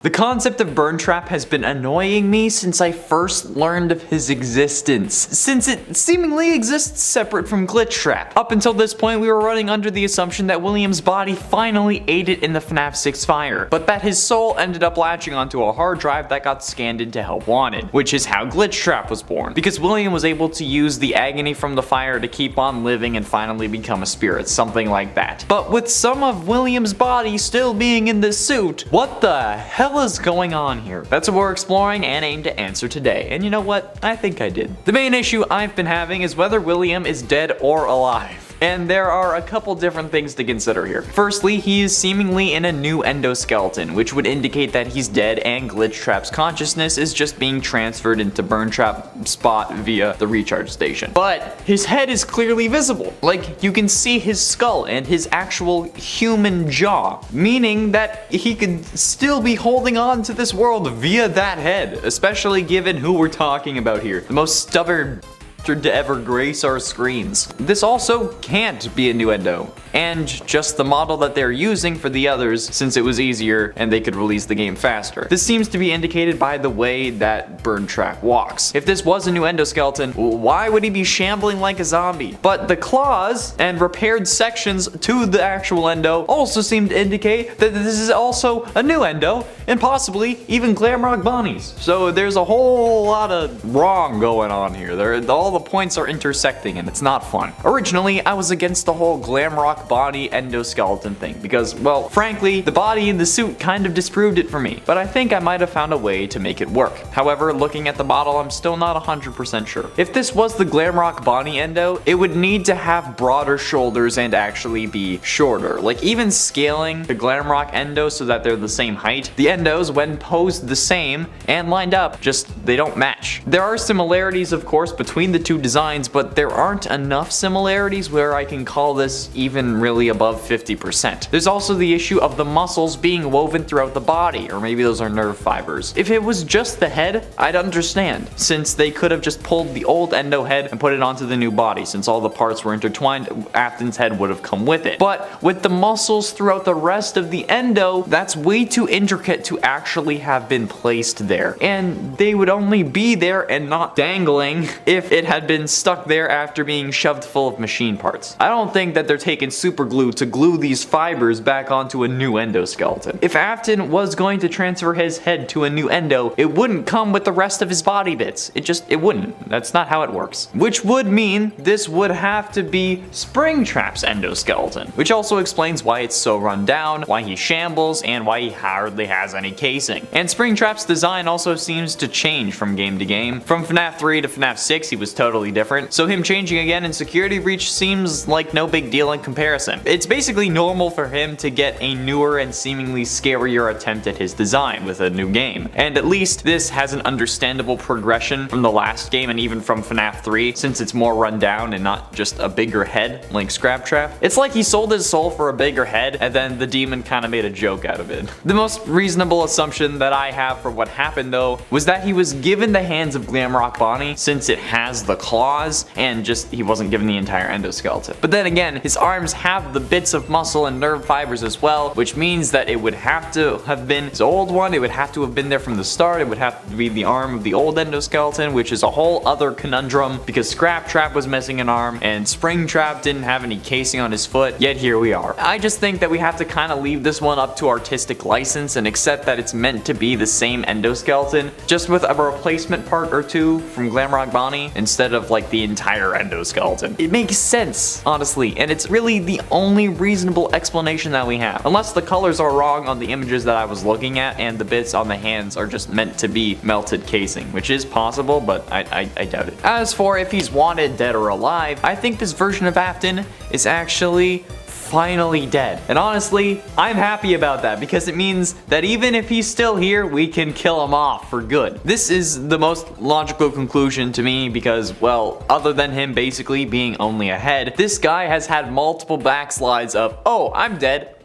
The concept of Burntrap has been annoying me since I first learned of his existence, since it seemingly exists separate from Glitchtrap. Up until this point, we were running under the assumption that William's body finally aided in the FNAF 6 fire, but that his soul ended up latching onto a hard drive that got scanned into Help Wanted, which is how Glitchtrap was born, because William was able to use the agony from the fire to keep on living and finally become a spirit, something like that. But with some of William's body still being in this suit, what the hell is going on here? That's what we're exploring and aim to answer today. And you know what? I think I did. The main issue I've been having is whether William is dead or alive. And there are a couple different things to consider here. Firstly, he is seemingly in a new endoskeleton, which would indicate that he's dead and Glitchtrap's consciousness is just being transferred into Burntrap's spot via the recharge station. But his head is clearly visible. Like, you can see his skull and his actual human jaw, meaning that he could still be holding on to this world via that head, especially given who we're talking about here. The most stubborn to ever grace our screens. This also can't be innuendo, and just the model that they're using for the others since it was easier and they could release the game faster. This seems to be indicated by the way that Burntrap walks. If this was a new endoskeleton, why would he be shambling like a zombie? But the claws and repaired sections to the actual endo also seem to indicate that this is also a new endo and possibly even Glamrock Bonnie's. So there's a whole lot of wrong going on here. All the points are intersecting and it's not fun. Originally, I was against the whole Glamrock Bonnie endoskeleton thing because, well, frankly, the body in the suit kind of disproved it for me, but I think I might have found a way to make it work. However, looking at the model, I'm still not 100% sure. If this was the Glamrock Bonnie endo, it would need to have broader shoulders and actually be shorter. Like, even scaling the Glamrock endo so that they're the same height, the endos, when posed the same and lined up, they don't match. There are similarities, of course, between the two designs, but there aren't enough similarities where I can call this even really above 50%. There's also the issue of the muscles being woven throughout the body, or maybe those are nerve fibers. If it was just the head, I'd understand, since they could have just pulled the old endo head and put it onto the new body. Since all the parts were intertwined, Afton's head would have come with it. But with the muscles throughout the rest of the endo, that's way too intricate to actually have been placed there. And they would only be there and not dangling if it had been stuck there after being shoved full of machine parts. I don't think that they're taking super glue to glue these fibers back onto a new endoskeleton. If Afton was going to transfer his head to a new endo, it wouldn't come with the rest of his body bits. It wouldn't. That's not how it works. Which would mean this would have to be Springtrap's endoskeleton, which also explains why it's so run down, why he shambles, and why he hardly has any casing. And Springtrap's design also seems to change from game to game. From FNAF 3 to FNAF 6, he was totally different, so him changing again in Security Breach seems like no big deal in comparison. It's basically normal for him to get a newer and seemingly scarier attempt at his design with a new game, and at least this has an understandable progression from the last game and even from FNAF 3, since it's more run down and not just a bigger head like Scraptrap. It's like he sold his soul for a bigger head and then the demon kind of made a joke out of it. The most reasonable assumption that I have for what happened though was that he was given the hands of Glamrock Bonnie since it has the claws, and just he wasn't given the entire endoskeleton. But then again, his arms have the bits of muscle and nerve fibers as well, which means that it would have to have been his old one, it would have to have been there from the start, it would have to be the arm of the old endoskeleton, which is a whole other conundrum because Scraptrap was missing an arm and Springtrap didn't have any casing on his foot, yet here we are. I just think that we have to kind of leave this one up to artistic license and accept that it's meant to be the same endoskeleton, just with a replacement part or two from Glamrock Bonnie instead of like the entire endoskeleton. It makes sense, honestly, and it's really the only reasonable explanation that we have. Unless the colors are wrong on the images that I was looking at and the bits on the hands are just meant to be melted casing, which is possible, but I doubt it. As for if he's wanted dead or alive, I think this version of Afton is actually finally dead. And honestly, I'm happy about that because it means that even if he's still here, we can kill him off for good. This is the most logical conclusion to me because, well, other than him basically being only a head, this guy has had multiple backslides of, oh, I'm dead,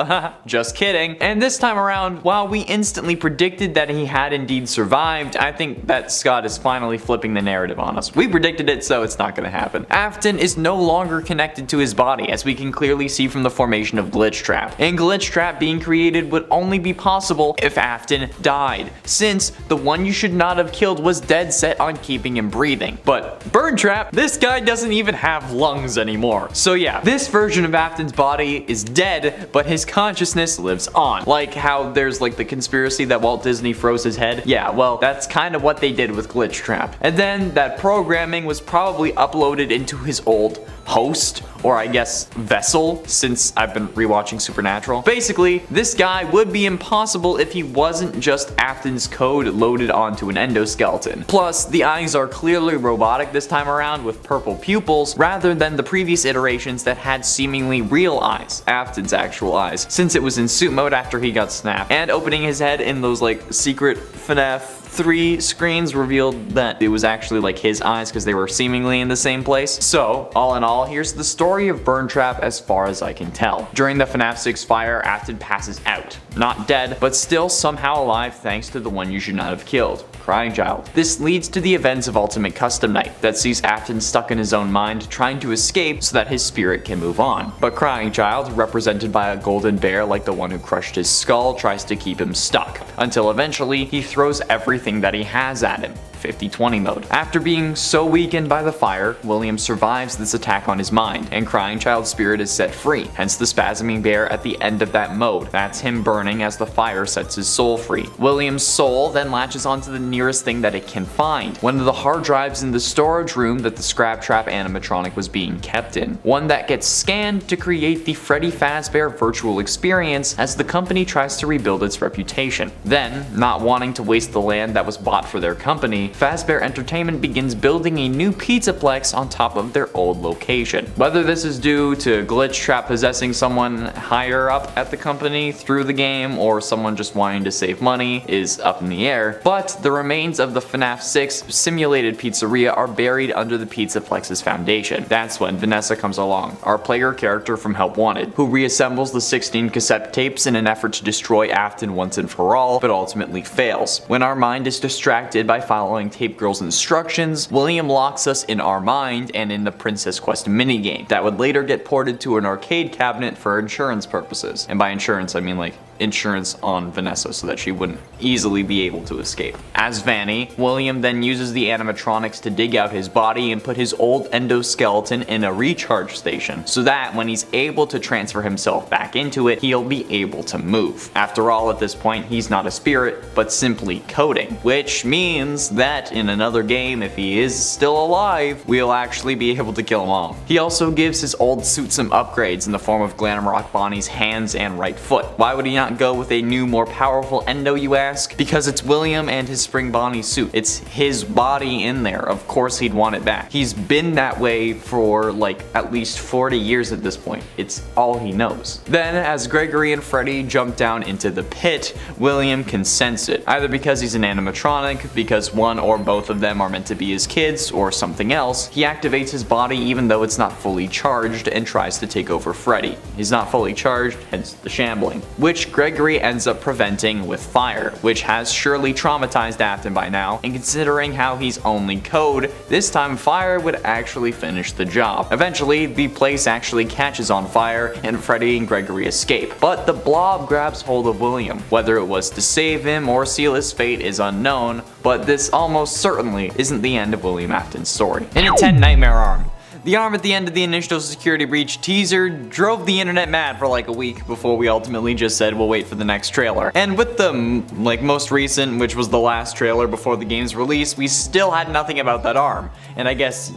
just kidding. And this time around, while we instantly predicted that he had indeed survived, I think that Scott is finally flipping the narrative on us. We predicted it, so it's not gonna happen. Afton is no longer connected to his body, as we can clearly see from the formation of Glitchtrap. And Glitchtrap being created would only be possible if Afton died, since the one you should not have killed was dead set on keeping him breathing. But Burntrap, this guy doesn't even have lungs anymore. So yeah, this version of Afton's body is dead, but his consciousness lives on. Like how there's like the conspiracy that Walt Disney froze his head. Yeah, well, that's kind of what they did with Glitchtrap. And then that programming was probably uploaded into his old host, or I guess vessel, since I've been rewatching Supernatural. Basically, this guy would be impossible if he wasn't just Afton's code loaded onto an endoskeleton. Plus, the eyes are clearly robotic this time around with purple pupils, rather than the previous iterations that had seemingly real eyes, Afton's actual eyes, since it was in suit mode after he got snapped. And opening his head in those like secret FNAF 3 screens revealed that it was actually like his eyes because they were seemingly in the same place. So, all in all, here's the story of Burntrap as far as I can tell. During the FNAF 6 fire, Afton passes out. Not dead, but still somehow alive thanks to the one you should not have killed, Crying Child. This leads to the events of Ultimate Custom Night that sees Afton stuck in his own mind trying to escape so that his spirit can move on. But Crying Child, represented by a golden bear like the one who crushed his skull, tries to keep him stuck, until eventually he throws everything that he has at him. 50-20 mode. After being so weakened by the fire, William survives this attack on his mind, and Crying Child's spirit is set free, hence the spasming bear at the end of that mode. That's him burning as the fire sets his soul free. William's soul then latches onto the nearest thing that it can find, one of the hard drives in the storage room that the Springtrap animatronic was being kept in. One that gets scanned to create the Freddy Fazbear virtual experience as the company tries to rebuild its reputation. Then, not wanting to waste the land that was bought for their company, Fazbear Entertainment begins building a new pizzaplex on top of their old location. Whether this is due to Glitchtrap possessing someone higher up at the company through the game or someone just wanting to save money is up in the air, but the remains of the FNAF 6 simulated pizzeria are buried under the pizzaplex's foundation. That's when Vanessa comes along, our player character from Help Wanted, who reassembles the 16 cassette tapes in an effort to destroy Afton once and for all, but ultimately fails. When our mind is distracted by following Tape Girl's instructions, William locks us in our mind and in the Princess Quest minigame that would later get ported to an arcade cabinet for insurance purposes. And by insurance, I mean like insurance on Vanessa so that she wouldn't easily be able to escape. As Vanny, William then uses the animatronics to dig out his body and put his old endoskeleton in a recharge station so that when he's able to transfer himself back into it, he'll be able to move. After all, at this point, he's not a spirit, but simply coding, which means that in another game, if he is still alive, we'll actually be able to kill him off. He also gives his old suit some upgrades in the form of Glamrock Bonnie's hands and right foot. Why would he not go with a new, more powerful endo, you ask? Because it's William and his Spring Bonnie suit. It's his body in there. Of course he'd want it back. He's been that way for like at least 40 years at this point. It's all he knows. Then, as Gregory and Freddy jump down into the pit, William can sense it. Either because he's an animatronic, because one or both of them are meant to be his kids, or something else, he activates his body even though it's not fully charged and tries to take over Freddy. He's not fully charged, hence the shambling, which Gregory ends up preventing with fire, which has surely traumatized Afton by now, and considering how he's only code, this time fire would actually finish the job. Eventually, the place actually catches on fire, and Freddy and Gregory escape, but the blob grabs hold of William. Whether it was to save him or seal his fate is unknown, but this almost certainly isn't the end of William Afton's story. In a 10 Nightmare arm. The arm at the end of the initial security breach teaser drove the internet mad for like a week before we ultimately just said we'll wait for the next trailer. And with the most recent, which was the last trailer before the game's release, we still had nothing about that arm. And I guess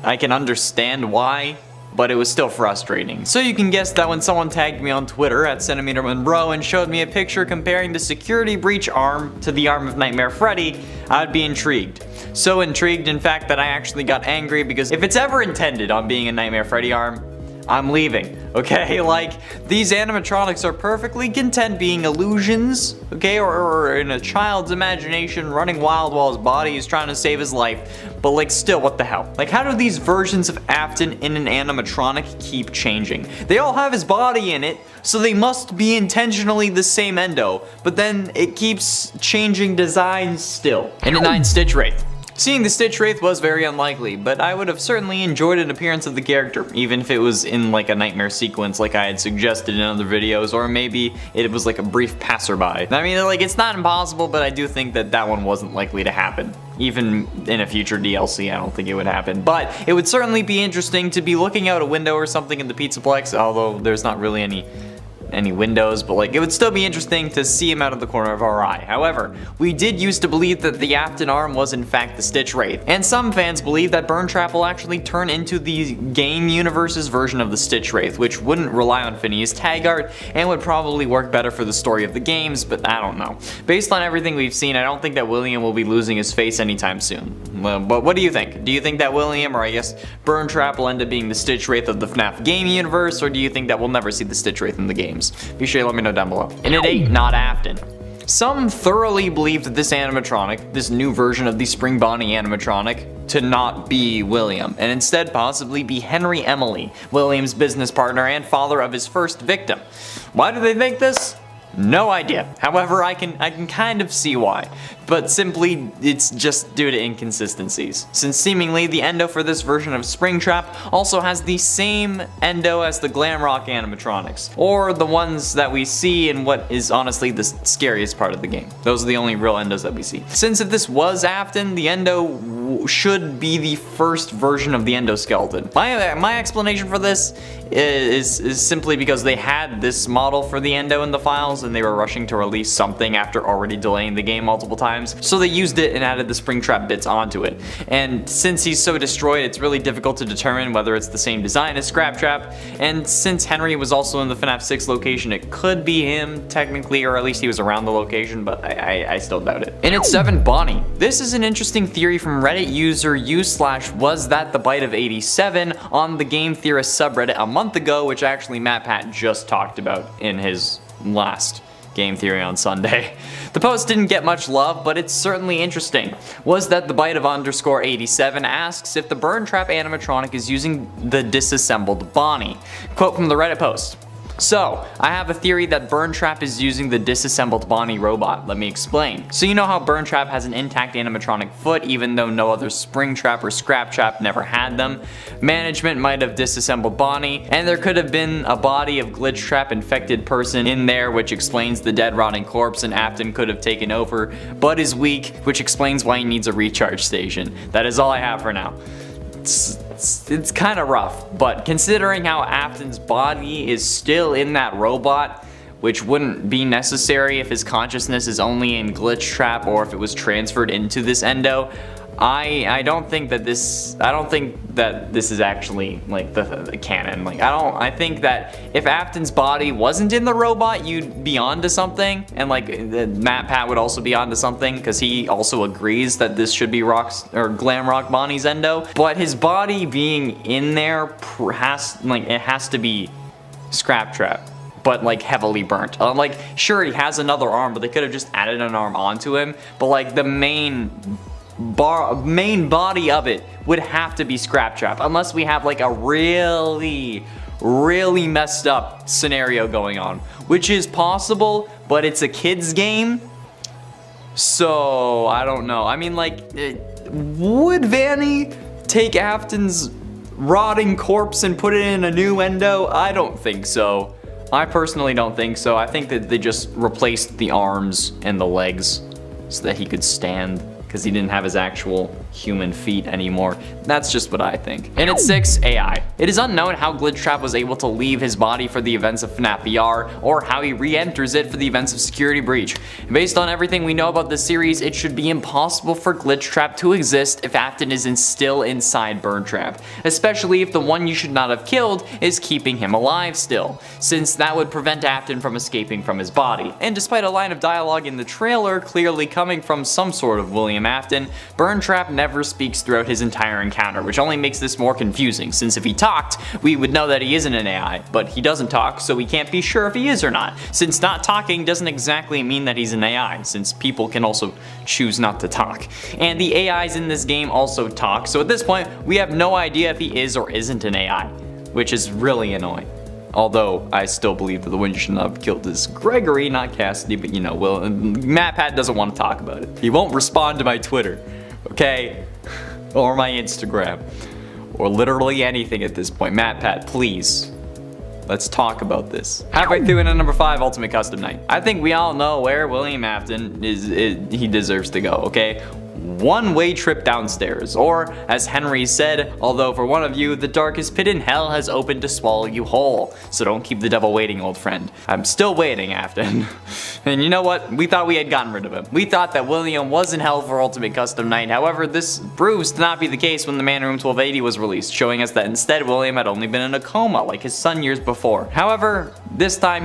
I can understand why, but it was still frustrating. So you can guess that when someone tagged me on Twitter at Centimeter Monroe and showed me a picture comparing the security breach arm to the arm of Nightmare Freddy, I'd be intrigued. So intrigued, in fact, that I actually got angry because if it's ever intended on being a Nightmare Freddy arm, I'm leaving, okay? These animatronics are perfectly content being illusions, okay? Or in a child's imagination running wild while his body is trying to save his life. But still, what the hell? How do these versions of Afton in an animatronic keep changing? They all have his body in it, so they must be intentionally the same endo, but then it keeps changing designs still. In a 9 Stitchwraith. Seeing the Stitchwraith was very unlikely, but I would have certainly enjoyed an appearance of the character, even if it was in like a nightmare sequence like I had suggested in other videos, or maybe it was like a brief passerby. I mean, like, it's not impossible, but I do think that that one wasn't likely to happen. Even in a future DLC, I don't think it would happen. But it would certainly be interesting to be looking out a window or something in the Pizzaplex, although there's not really any windows, but like, it would still be interesting to see him out of the corner of our eye. However, we did used to believe that the Afton arm was in fact the Stitchwraith, and some fans believe that Burntrap will actually turn into the game universe's version of the Stitchwraith, which wouldn't rely on Phineas tag art and would probably work better for the story of the games, but I don't know. Based on everything we've seen, I don't think that William will be losing his face anytime soon. But what do you think? Do you think that William, or I guess Burntrap, will end up being the Stitchwraith of the FNAF game universe, or do you think that we'll never see the Stitchwraith in the games? Be sure to let me know down below. And at 8, not Afton. Some thoroughly believe that this animatronic, this new version of the Spring Bonnie animatronic, to not be William, and instead possibly be Henry Emily, William's business partner and father of his first victim. Why do they think this? No idea. However, I can kind of see why, but simply it's just due to inconsistencies, since seemingly the endo for this version of Springtrap also has the same endo as the Glamrock animatronics, or the ones that we see in what is honestly the scariest part of the game. Those are the only real endos that we see. Since if this was Afton, the endo should be the first version of the endoskeleton. My explanation for this is simply because they had this model for the endo in the files and they were rushing to release something after already delaying the game multiple times, so they used it and added the Springtrap bits onto it. And since he's so destroyed, it's really difficult to determine whether it's the same design as Scraptrap, and since Henry was also in the FNAF 6 location, it could be him technically, or at least he was around the location, but I still doubt it. And at 7, Bonnie. This is an interesting theory from Reddit user u/was that the bite of 87 on the Game Theorist subreddit a month ago, which actually MatPat just talked about in his last Game Theory on Sunday. The post didn't get much love, but it's certainly interesting. Was that the bite of _87 asks if the Burntrap animatronic is using the disassembled Bonnie. Quote from the Reddit post. So, I have a theory that Burntrap is using the disassembled Bonnie robot. Let me explain. So you know how Burntrap has an intact animatronic foot even though no other Springtrap or Scraptrap never had them? Management might have disassembled Bonnie, and there could have been a body of Glitchtrap infected person in there, which explains the dead rotting corpse, and Afton could have taken over, but is weak, which explains why he needs a recharge station. That is all I have for now. It's kind of rough, but considering how Afton's body is still in that robot, which wouldn't be necessary if his consciousness is only in Glitchtrap or if it was transferred into this endo, I don't think that this is actually like the canon. Like I think that if Afton's body wasn't in the robot, you'd be onto something, and like MatPat would also be onto something because he also agrees that this should be Glamrock Bonnie's endo. But his body being in there has to be Scraptrap, but like heavily burnt. Like sure, he has another arm, but they could have just added an arm onto him. But like the main body of it would have to be Scraptrap, unless we have like a really messed up scenario going on, which is possible, but it's a kid's game, so I don't know. I mean, like, would Vanny take Afton's rotting corpse and put it in a new endo? I don't think so. I personally don't think so. I think that they just replaced the arms and the legs so that he could stand, because he didn't have his actual human feet anymore. That's just what I think. And at 6, AI. It is unknown how Glitchtrap was able to leave his body for the events of FNAF VR, or how he re-enters it for the events of Security Breach. Based on everything we know about the series, it should be impossible for Glitchtrap to exist if Afton isn't still inside Burntrap, especially if the one you should not have killed is keeping him alive still, since that would prevent Afton from escaping from his body. And despite a line of dialogue in the trailer clearly coming from some sort of William Afton, Burntrap never speaks throughout his entire encounter, which only makes this more confusing, since if he talked, we would know that he isn't an AI, but he doesn't talk, so we can't be sure if he is or not, since not talking doesn't exactly mean that he's an AI, since people can also choose not to talk. And the AIs in this game also talk, so at this point, we have no idea if he is or isn't an AI, which is really annoying. Although, I still believe that the one you should not have killed is Gregory, not Cassidy, but you know, MatPat doesn't want to talk about it. He won't respond to my Twitter. okay? Or my Instagram. Or literally anything at this point. MatPat, please. Let's talk about this. Halfway through into number 5, Ultimate Custom Night. I think we all know where William Afton he deserves to go, okay? One-way trip downstairs, or as Henry said, although for one of you, the darkest pit in hell has opened to swallow you whole. So don't keep the devil waiting, old friend. I'm still waiting, Afton. And you know what? We thought we had gotten rid of him. We thought that William was in hell for Ultimate Custom Night. However, this proves to not be the case when the Man Room 1280 was released, showing us that instead William had only been in a coma like his son years before. However, this time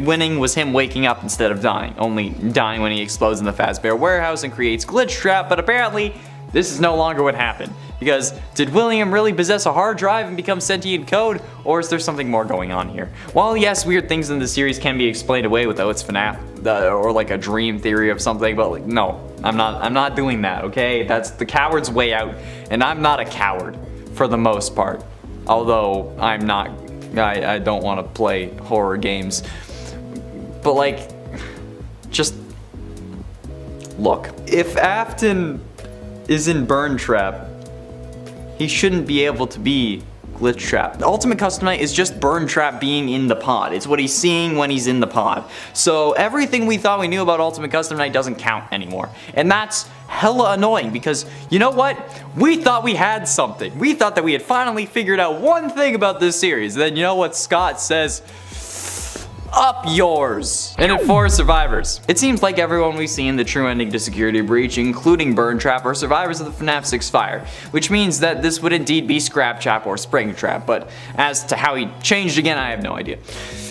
winning was him waking up instead of dying, only dying when he explodes in the Fazbear warehouse and creates Glitchtrap, but apparently this is no longer what happened. Because did William really possess a hard drive and become sentient code, or is there something more going on here? While yes, weird things in the series can be explained away with it's FNAF or like a dream theory of something, but like no, I'm not doing that, okay? That's the coward's way out, and I'm not a coward for the most part. Although I don't want to play horror games. But like, just look. If Afton is in Burntrap, he shouldn't be able to be Glitchtrap. The Ultimate Custom Night is just Burntrap being in the pod. It's what he's seeing when he's in the pod. So everything we thought we knew about Ultimate Custom Night doesn't count anymore. And that's hella annoying because, you know what? We thought we had something. We thought that we had finally figured out one thing about this series. Then you know what Scott says? Up yours! And at 4, survivors. It seems like everyone we've seen the true ending to Security Breach, including Burntrap, are survivors of the FNAF 6 fire, which means that this would indeed be Scraptrap or Springtrap, but as to how he changed again, I have no idea.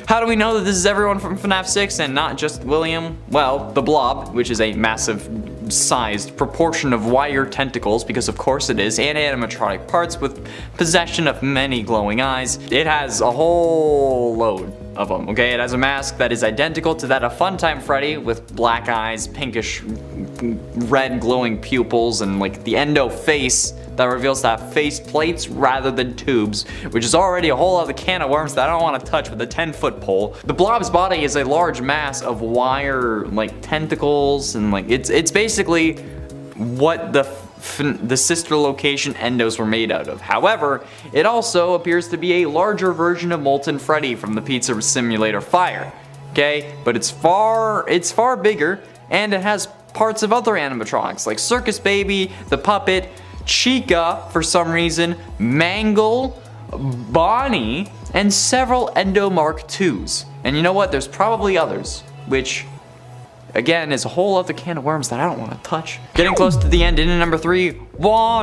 How do we know that this is everyone from FNAF 6 and not just William? Well, the Blob, which is a massive sized proportion of wire tentacles, because of course it is, and animatronic parts with possession of many glowing eyes. It has a whole load of them, okay? It has a mask that is identical to that of Funtime Freddy with black eyes, pinkish red glowing pupils, and like the endo face that reveals to have face plates rather than tubes, which is already a whole other can of worms that I don't want to touch with a 10-foot pole. The Blob's body is a large mass of wire like tentacles, and like it's basically what the sister location endos were made out of. However, it also appears to be a larger version of Molten Freddy from the Pizza Simulator Fire. Okay, but it's far bigger, and it has parts of other animatronics like Circus Baby, the Puppet, Chica for some reason, Mangle, Bonnie, and several Endo Mark IIs. And you know what? There's probably others, which again is a whole other can of worms that I don't want to touch. Getting close to the end, in number 3, Wanted,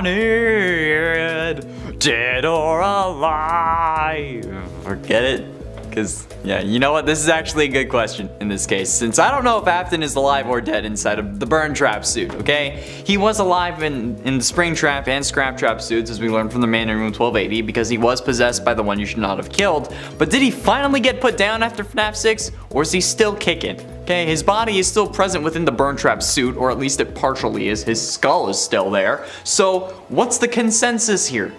dead or alive. Forget it. Because, yeah, you know what? This is actually a good question in this case, since I don't know if Afton is alive or dead inside of the Burntrap suit, okay? He was alive in the Springtrap and Scraptrap suits, as we learned from the Man in Room 1280, because he was possessed by the one you should not have killed. But did he finally get put down after FNAF 6, or is he still kicking? Okay, his body is still present within the Burntrap suit, or at least it partially is. His skull is still there. So, what's the consensus here?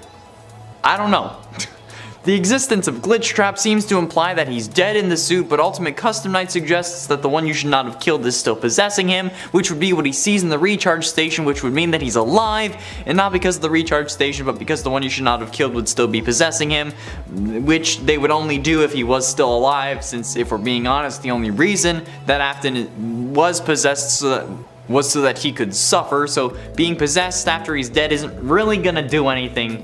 I don't know. The existence of Glitchtrap seems to imply that he's dead in the suit, but Ultimate Custom Night suggests that the one you should not have killed is still possessing him, which would be what he sees in the recharge station, which would mean that he's alive, and not because of the recharge station, but because the one you should not have killed would still be possessing him, which they would only do if he was still alive, since if we're being honest, the only reason that Afton was possessed was so that he could suffer, so being possessed after he's dead isn't really gonna do anything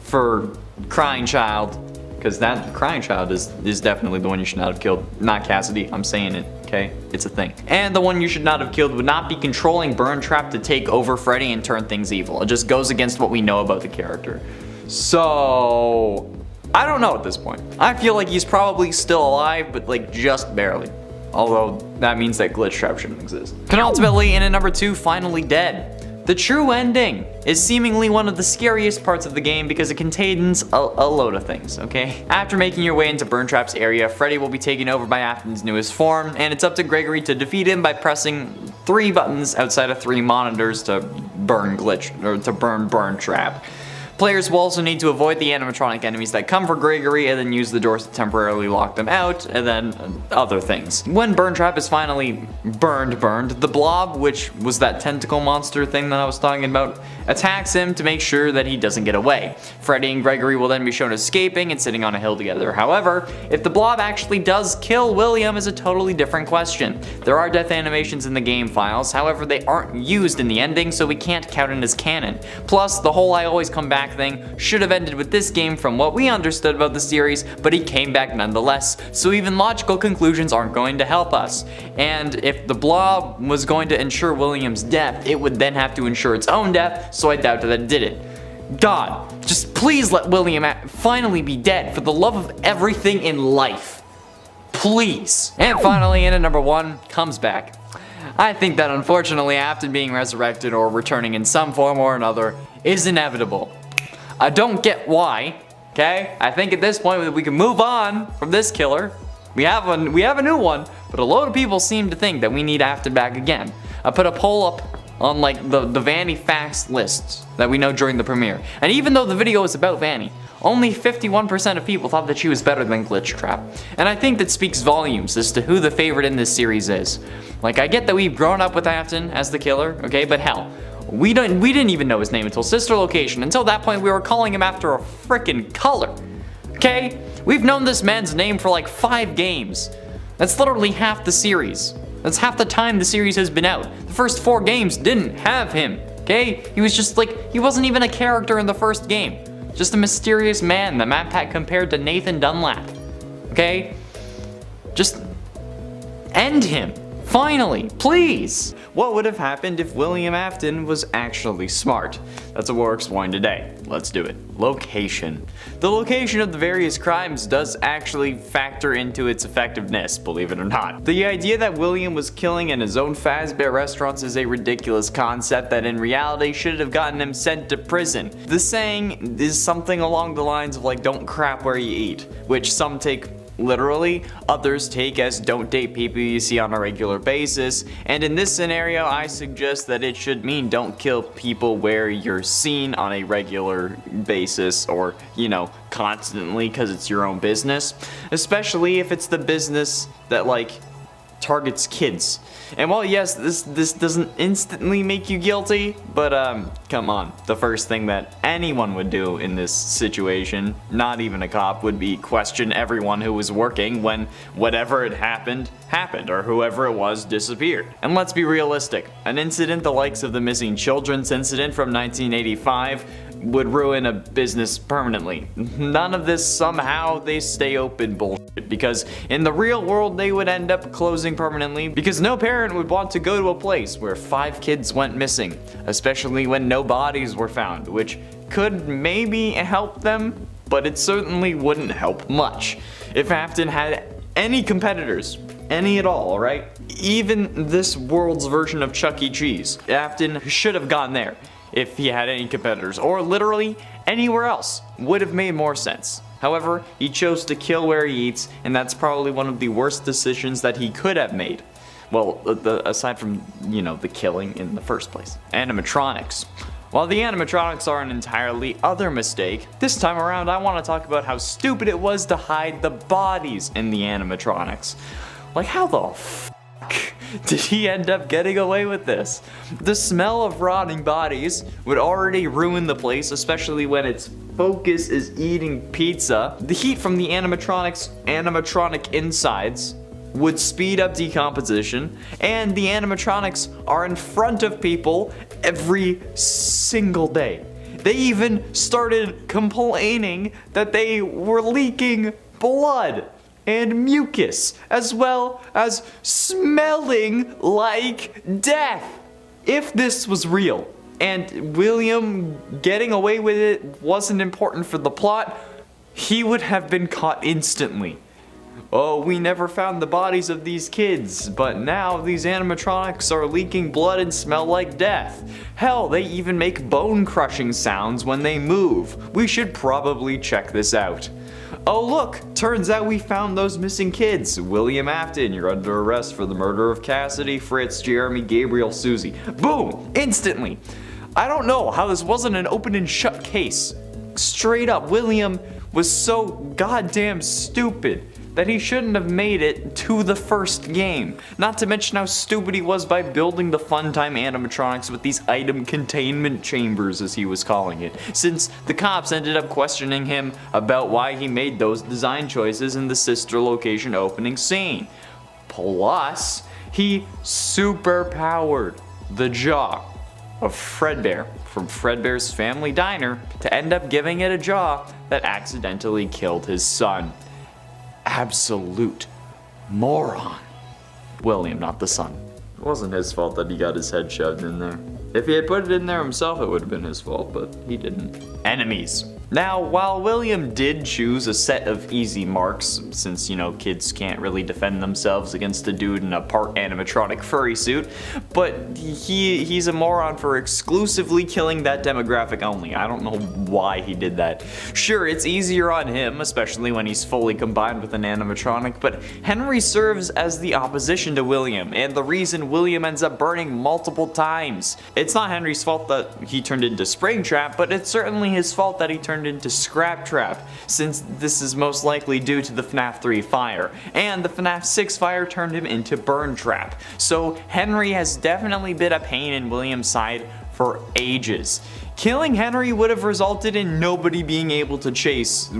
for Crying Child, because that Crying Child is definitely the one you should not have killed, not Cassidy. I'm saying it, okay? It's a thing. And the one you should not have killed would not be controlling Burntrap to take over Freddy and turn things evil. It just goes against what we know about the character. So, I don't know at this point. I feel like he's probably still alive, but like just barely. Although, that means that Glitchtrap shouldn't exist. Penultimately, in at number 2, Finally Dead. The true ending is seemingly one of the scariest parts of the game because it contains a load of things, okay? After making your way into Burntrap's area, Freddy will be taken over by Afton's newest form, and it's up to Gregory to defeat him by pressing 3 buttons outside of 3 monitors to burn Burntrap. Players will also need to avoid the animatronic enemies that come for Gregory and then use the doors to temporarily lock them out, and then other things. When Burntrap is finally burned, the blob, which was that tentacle monster thing that I was talking about, attacks him to make sure that he doesn't get away. Freddy and Gregory will then be shown escaping and sitting on a hill together. However, if the blob actually does kill William is a totally different question. There are death animations in the game files, however they aren't used in the ending, so we can't count it as canon. Plus, the whole I always come back thing should have ended with this game from what we understood about the series, but he came back nonetheless, so even logical conclusions aren't going to help us. And if the blob was going to ensure William's death, it would then have to ensure its own death, so I doubt that it did it. God, just please let William finally be dead for the love of everything in life. Please. And finally, in at number 1, comes back. I think that unfortunately Afton being resurrected or returning in some form or another is inevitable. I don't get why, okay? I think at this point we can move on from this killer. We have a new one, but a load of people seem to think that we need Afton back again. I put a poll up on like the Vanny facts lists that we know during the premiere. And even though the video is about Vanny, only 51% of people thought that she was better than Glitchtrap. And I think that speaks volumes as to who the favorite in this series is. Like, I get that we've grown up with Afton as the killer, okay, but hell, we didn't even know his name until Sister Location. Until that point, we were calling him after a frickin' color, okay? We've known this man's name for like 5 games. That's literally half the series. That's half the time the series has been out. The first 4 games didn't have him, okay? He was just like, he wasn't even a character in the first game. Just a mysterious man the map pack compared to Nathan Dunlap, okay? Just end him. Finally, please! What would have happened if William Afton was actually smart? That's what we're exploring today. Let's do it. Location. The location of the various crimes does actually factor into its effectiveness, believe it or not. The idea that William was killing in his own Fazbear restaurants is a ridiculous concept that in reality should have gotten him sent to prison. The saying is something along the lines of like, don't crap where you eat, which some take literally, others take as don't date people you see on a regular basis, and in this scenario I suggest that it should mean don't kill people where you're seen on a regular basis or, you know, constantly because it's your own business, especially if it's the business that like targets kids. And while yes, this doesn't instantly make you guilty, but come on, the first thing that anyone would do in this situation, not even a cop, would be question everyone who was working when whatever had happened, or whoever it was disappeared. And let's be realistic, an incident the likes of the missing children's incident from 1985 would ruin a business permanently. None of this somehow they stay open bullshit, because in the real world they would end up closing permanently because no parent would want to go to a place where 5 kids went missing, especially when no bodies were found, which could maybe help them, but it certainly wouldn't help much. If Afton had any competitors, any at all, alright? Even this world's version of Chuck E. Cheese, Afton should have gone there. If he had any competitors, or literally anywhere else, would have made more sense. However, he chose to kill where he eats, and that's probably one of the worst decisions that he could have made. Well, aside from, you know, the killing in the first place. Animatronics. While the animatronics are an entirely other mistake, this time around I want to talk about how stupid it was to hide the bodies in the animatronics. Like, how the f*** did he end up getting away with this? The smell of rotting bodies would already ruin the place, especially when its focus is eating pizza. The heat from the animatronic insides would speed up decomposition, and the animatronics are in front of people every single day. They even started complaining that they were leaking blood and mucus, as well as smelling like death. If this was real, and William getting away with it wasn't important for the plot, he would have been caught instantly. Oh, we never found the bodies of these kids, but now these animatronics are leaking blood and smell like death. Hell, they even make bone-crushing sounds when they move. We should probably check this out. Oh look, turns out we found those missing kids. William Afton, you're under arrest for the murder of Cassidy, Fritz, Jeremy, Gabriel, Susie. Boom! Instantly. I don't know how this wasn't an open and shut case. Straight up, William was so goddamn stupid that he shouldn't have made it to the first game. Not to mention how stupid he was by building the Funtime animatronics with these item containment chambers, as he was calling it, since the cops ended up questioning him about why he made those design choices in the sister location opening scene. Plus, he superpowered the jaw of Fredbear from Fredbear's Family Diner to end up giving it a jaw that accidentally killed his son. Absolute moron. William, not the son. It wasn't his fault that he got his head shoved in there. If he had put it in there himself, it would have been his fault, but he didn't. Enemies. Now, while William did choose a set of easy marks, since, you know, kids can't really defend themselves against a dude in a part animatronic furry suit, but he's a moron for exclusively killing that demographic only. I don't know why he did that. Sure, it's easier on him, especially when he's fully combined with an animatronic, but Henry serves as the opposition to William, and the reason William ends up burning multiple times. It's not Henry's fault that he turned into Springtrap, but it's certainly his fault that he turned into Scraptrap, since this is most likely due to the FNAF 3 fire, and the FNAF 6 fire turned him into Burntrap. So Henry has definitely been a pain in William's side for ages. Killing Henry would have resulted in nobody being able to chase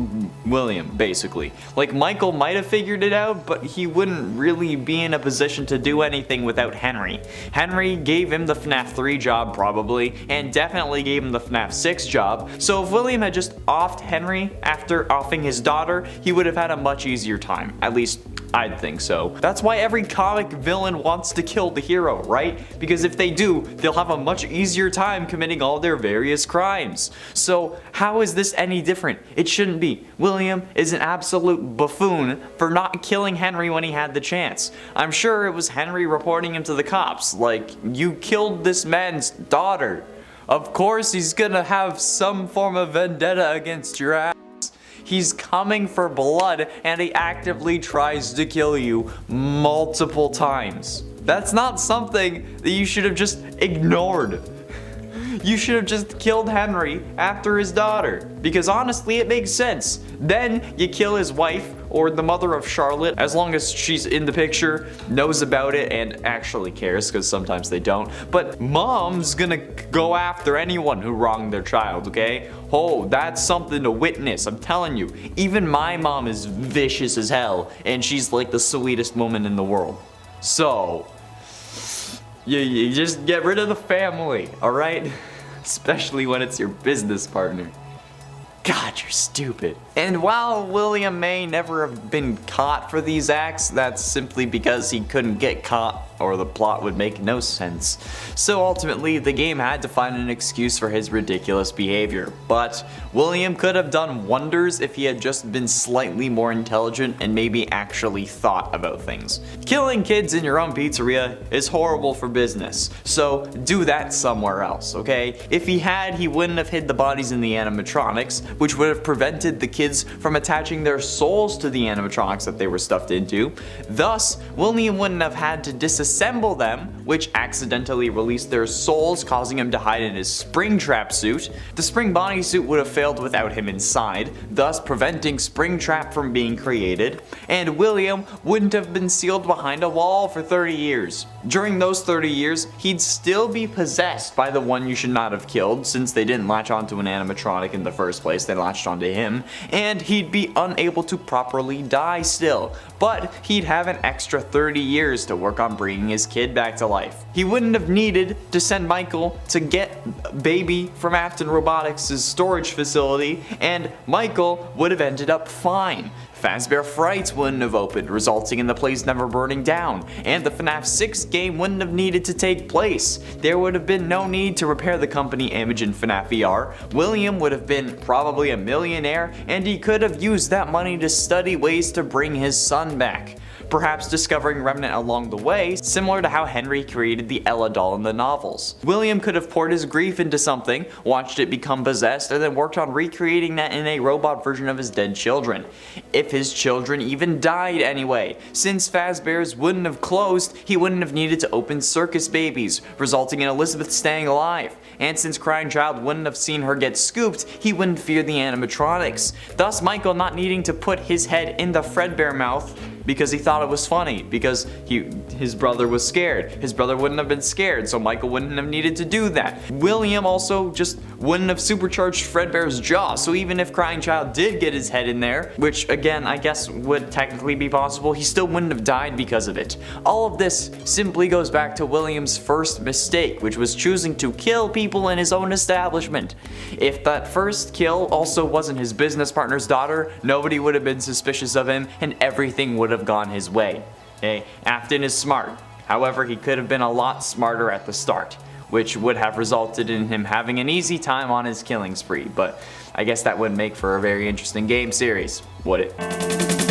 William, basically. Like, Michael might have figured it out, but he wouldn't really be in a position to do anything without Henry. Henry gave him the FNAF 3 job, probably, and definitely gave him the FNAF 6 job, so if William had just offed Henry after offing his daughter, he would have had a much easier time. At least, I'd think so. That's why every comic villain wants to kill the hero, right? Because if they do, they'll have a much easier time committing all their various crimes. So how is this any different? It shouldn't be. William is an absolute buffoon for not killing Henry when he had the chance. I'm sure it was Henry reporting him to the cops, like, you killed this man's daughter. Of course he's gonna have some form of vendetta against your ass. He's coming for blood, and he actively tries to kill you multiple times. That's not something that you should have just ignored. You should have just killed Henry after his daughter, because honestly it makes sense. Then you kill his wife, or the mother of Charlotte, as long as she's in the picture, knows about it, and actually cares, because sometimes they don't. But mom's gonna go after anyone who wronged their child, okay? Oh, that's something to witness, I'm telling you. Even my mom is vicious as hell, and she's like the sweetest woman in the world. So, you just get rid of the family, alright? Especially when it's your business partner. God, you're stupid. And while William may never have been caught for these acts, that's simply because he couldn't get caught or the plot would make no sense. So ultimately, the game had to find an excuse for his ridiculous behavior. But William could have done wonders if he had just been slightly more intelligent and maybe actually thought about things. Killing kids in your own pizzeria is horrible for business, so do that somewhere else, okay? If he had, he wouldn't have hid the bodies in the animatronics, which would have prevented the kids from attaching their souls to the animatronics that they were stuffed into. Thus, William wouldn't have had to disassemble them, which accidentally released their souls, causing him to hide in his Springtrap suit. The Spring bodysuit would have failed without him inside, thus preventing Springtrap from being created, and William wouldn't have been sealed behind a wall for 30 years. During those 30 years, he'd still be possessed by the one you should not have killed, since they didn't latch onto an animatronic in the first place, they latched onto him, and he'd be unable to properly die still, but he'd have an extra 30 years to work on bringing his kid back to life. He wouldn't have needed to send Michael to get baby from Afton Robotics' storage facility, and Michael would have ended up fine. Fazbear Frights wouldn't have opened, resulting in the place never burning down, and the FNAF 6 game wouldn't have needed to take place. There would have been no need to repair the company image in FNAF VR. William would have been probably a millionaire, and he could have used that money to study ways to bring his son back. Perhaps discovering Remnant along the way, similar to how Henry created the Ella doll in the novels. William could have poured his grief into something, watched it become possessed, and then worked on recreating that in a robot version of his dead children. if his children even died anyway. Since Fazbear's wouldn't have closed, he wouldn't have needed to open Circus Babies, resulting in Elizabeth staying alive. And since Crying Child wouldn't have seen her get scooped, he wouldn't fear the animatronics. Thus Michael not needing to put his head in the Fredbear mouth because he thought it was funny, because his brother was scared. His brother wouldn't have been scared, so Michael wouldn't have needed to do that. William also just wouldn't have supercharged Fredbear's jaw, so even if Crying Child did get his head in there, which again I guess would technically be possible, he still wouldn't have died because of it. All of this simply goes back to William's first mistake, which was choosing to kill people in his own establishment. If that first kill also wasn't his business partner's daughter, nobody would have been suspicious of him and everything would have gone his way. Okay? Afton is smart. However, he could have been a lot smarter at the start, which would have resulted in him having an easy time on his killing spree, but I guess that wouldn't make for a very interesting game series, would it?